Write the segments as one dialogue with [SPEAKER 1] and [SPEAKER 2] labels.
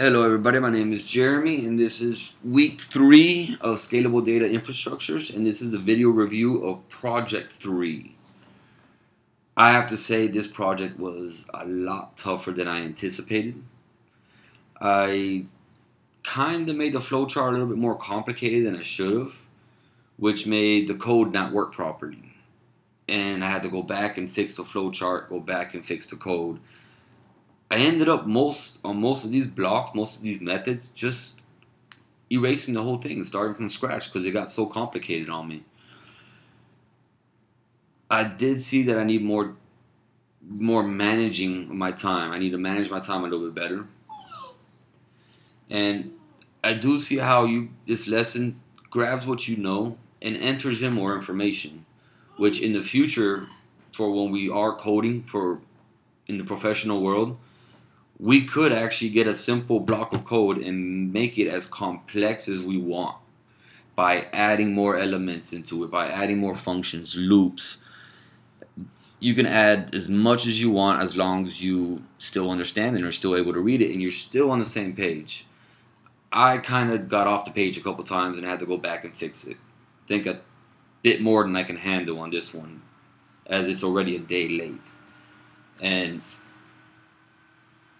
[SPEAKER 1] Hello everybody, my name is Jeremy and this is week 3 of Scalable Data Infrastructures, and this is a video review of Project 3. I have to say this project was a lot tougher than I anticipated. I kind of made the flowchart a little bit more complicated than I should have, which made the code not work properly. And I had to go back and fix the flowchart, go back and fix the code. I ended up most of these blocks, most of these methods, just erasing the whole thing and starting from scratch because it got so complicated on me. I did see that I need more managing my time. I need to manage my time a little bit better. And I do see how this lesson grabs what you know and enters in more information, which in the future, for when we are coding in the professional world, we could actually get a simple block of code and make it as complex as we want by adding more elements into it, by adding more functions, loops. You can add as much as you want as long as you still understand and are still able to read it and you're still on the same page. I kind of got off the page a couple times and had to go back and fix it. I think a bit more than I can handle on this one, as it's already a day late. And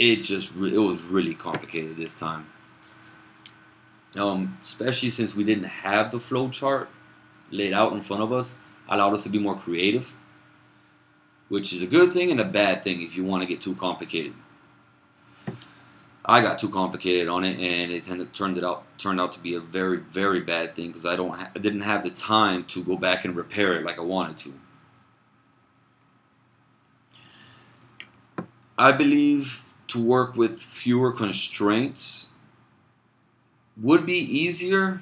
[SPEAKER 1] it was really complicated this time. Especially since we didn't have the flow chart laid out in front of us, allowed us to be more creative, which is a good thing and a bad thing if you want to get too complicated. I got too complicated on it, and it turned out to be a very, very bad thing because I didn't have the time to go back and repair it like I wanted to. I believe to work with fewer constraints would be easier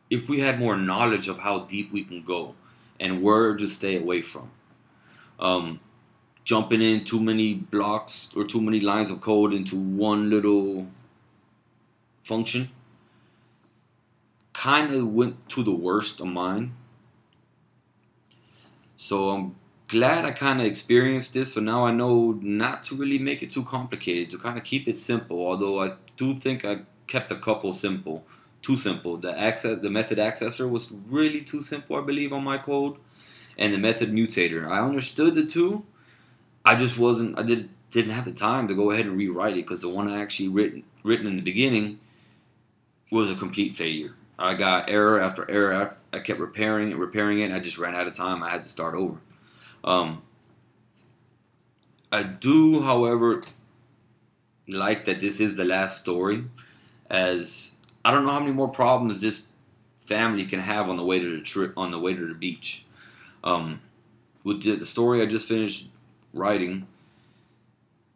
[SPEAKER 1] if we had more knowledge of how deep we can go and where to stay away from. Jumping in too many blocks or too many lines of code into one little function kind of went to the worst of mine. So I'm glad I kind of experienced this, so now I know not to really make it too complicated, to kind of keep it simple, although I do think I kept a couple too simple. The method accessor was really too simple, I believe, on my code, and the method mutator. I understood the two, I didn't have the time to go ahead and rewrite it because the one I actually written in the beginning was a complete failure. I got error after error. I kept repairing it, and I just ran out of time. I had to start over. I do, however, like that this is the last story, as I don't know how many more problems this family can have on the way to the beach. With the story I just finished writing,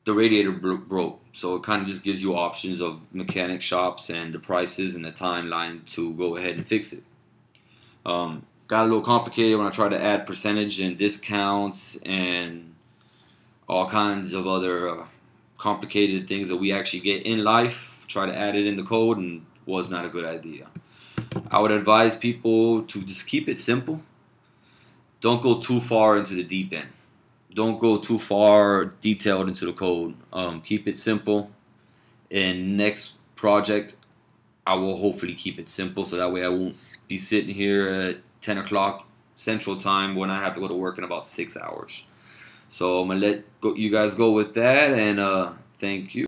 [SPEAKER 1] the radiator broke, so it kind of just gives you options of mechanic shops and the prices and the timeline to go ahead and fix it. Got a little complicated when I tried to add percentage and discounts and all kinds of other complicated things that we actually get in life. Try to add it in the code, and was not a good idea. I would advise people to just keep it simple. Don't go too far into the deep end. Don't go too far detailed into the code. Keep it simple. In next project, I will hopefully keep it simple so that way I won't be sitting here at 10 o'clock Central Time when I have to go to work in about 6 hours. So I'm going to let you guys go with that, and thank you.